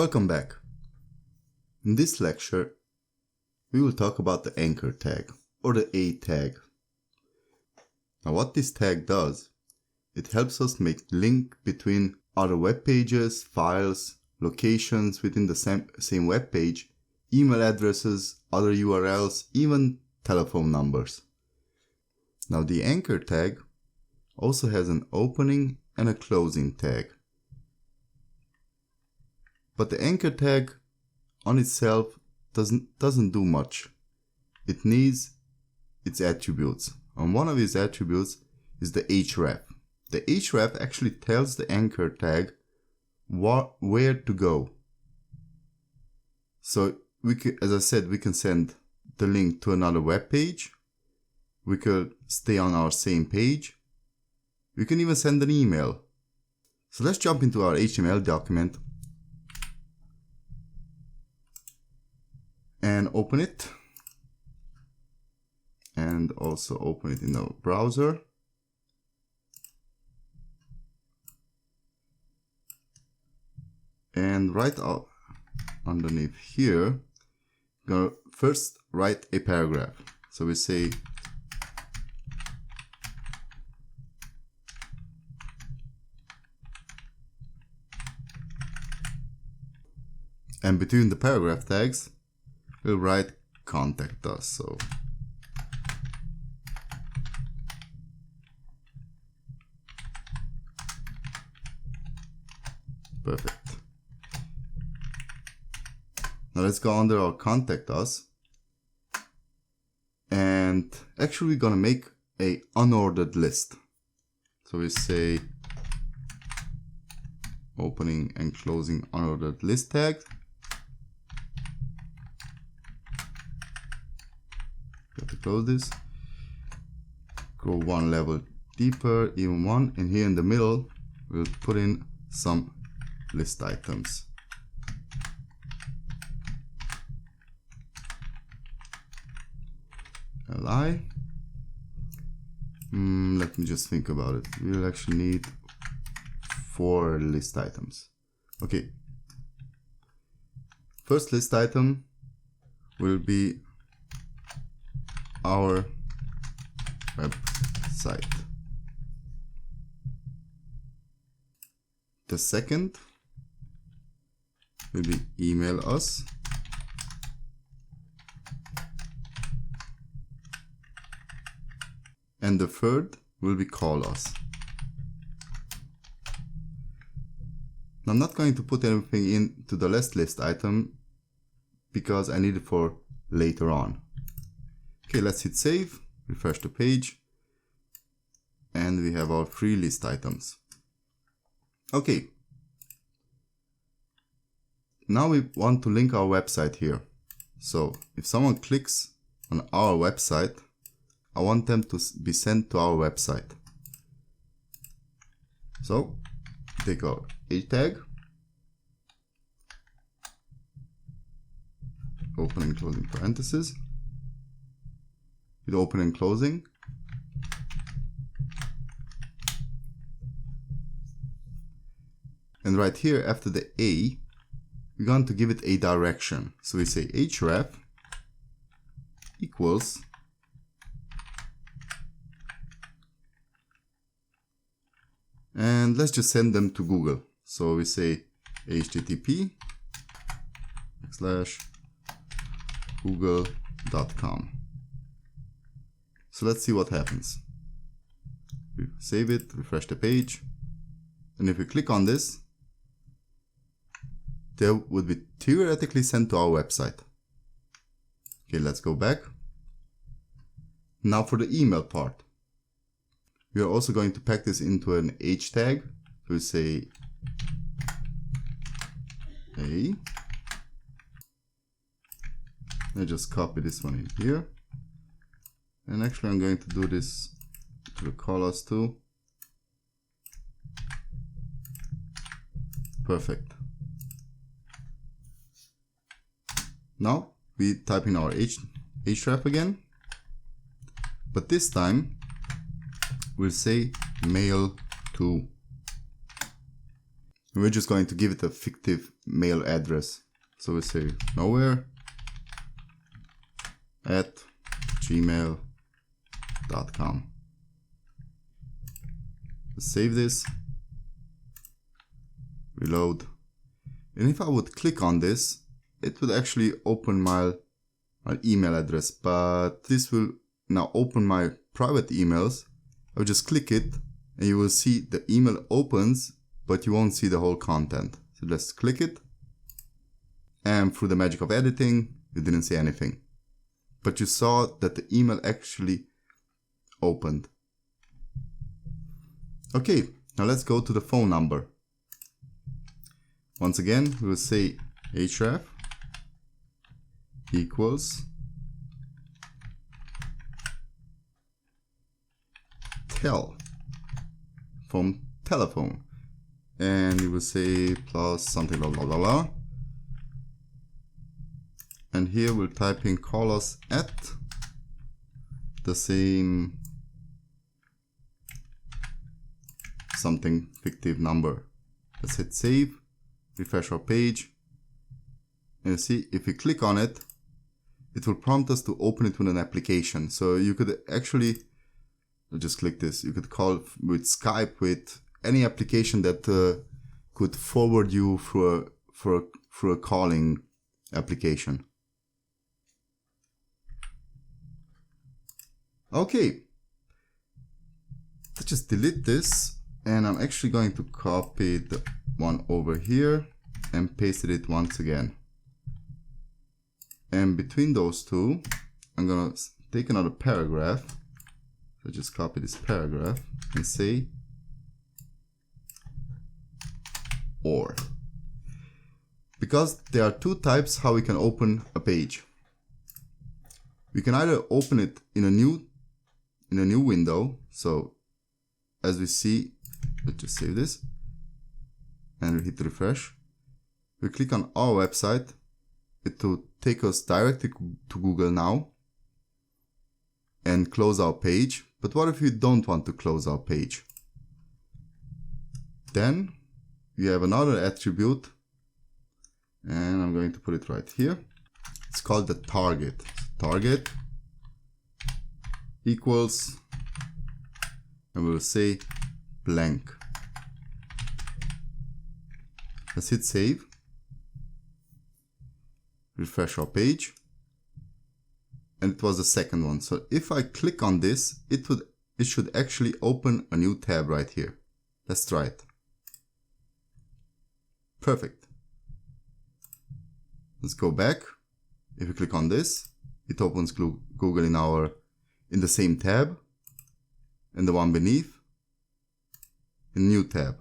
Welcome back. In this lecture, we will talk about the anchor tag or the A tag. Now what this tag does, it helps us make link between other web pages, files, locations within the same web page, email addresses, other URLs, even telephone numbers. Now the anchor tag also has an opening and a closing tag. But the anchor tag on itself doesn't do much. It needs its attributes. And one of its attributes is the href. The href actually tells the anchor tag where to go. So as I said, we can send the link to another web page. We could stay on our same page. We can even send an email. So let's jump into our HTML document and open it, and also open it in our browser. And right out underneath here, we're gonna first write a paragraph. So we say and between the paragraph tags we'll write contact us. So perfect. Now let's go under our contact us, and actually we're gonna make a unordered list. So we say opening and closing unordered list tag. To close this, go one level deeper, even one, and here in the middle we'll put in some list items. Li. Let me just think about it. We'll actually need 4 list items. Okay. First list item will be our website. The second will be email us. And the third will be call us. Now I'm not going to put anything into the last list item because I need it for later on. Okay, let's hit save, refresh the page, and we have our 3 list items. Okay, now we want to link our website here. So if someone clicks on our website, I want them to be sent to our website. So take our H tag, open and closing parentheses, with open and closing, and right here after the A we're going to give it a direction. So we say href equals and let's just send them to Google. So we say http:/google.com. So let's see what happens. We save it, refresh the page, and if we click on this, they would be theoretically sent to our website. Okay, let's go back. Now for the email part. We are also going to pack this into an H tag. So we say A. I just copy this one in here. And actually I'm going to do this to the call us too. Perfect. Now we type in our href again, but this time we'll say mail to. And we're just going to give it a fictive mail address. So we say nowhere@gmail.com. Save this, reload, and if I would click on this, it would actually open my email address, but this will now open my private emails. I'll just click it and you will see the email opens, but you won't see the whole content. So let's click it, and through the magic of editing, you didn't see anything, but you saw that the email actually opened. Okay, now let's go to the phone number. Once again, we will say href equals tel from telephone, and you will say plus something blah blah blah blah, and here we'll type in call us at the same something fictive number. Let's hit save, refresh our page, and you see if we click on it, it will prompt us to open it with an application. So you could actually just click this. You could call with Skype, with any application that could forward you through a calling application. Okay, let's just delete this, and I'm actually going to copy the one over here and paste it once again. And between those two, I'm gonna take another paragraph. So just copy this paragraph and say or. Because there are two types how we can open a page. We can either open it in a new window. So as we see, let's just save this and we hit refresh. We click on our website. It will take us directly to Google now and close our page. But what if we don't want to close our page? Then we have another attribute, and I'm going to put it right here. It's called the target. Target equals, and we'll say blank. Let's hit save. Refresh our page, and it was the second one. So if I click on this, it should actually open a new tab right here. Let's try it. Perfect. Let's go back. If you click on this, it opens Google in the same tab, and the one beneath in new tab.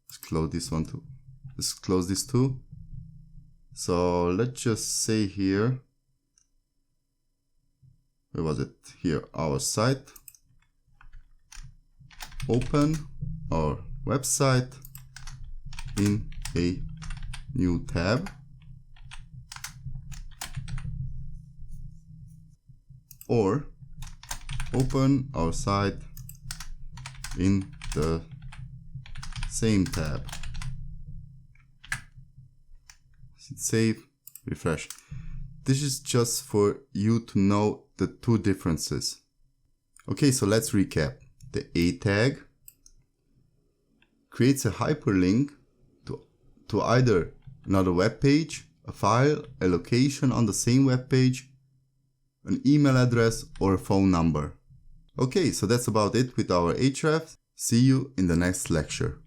Let's close this one too. Let's close this too. So let's just say here, where was it? Here, our site. Open our website in a new tab. Or open our site in the same tab. Save, refresh. This is just for you to know the two differences. Okay, so let's recap. The A tag creates a hyperlink to either another web page, a file, a location on the same web page, an email address, or a phone number. Okay, so that's about it with our hrefs. See you in the next lecture.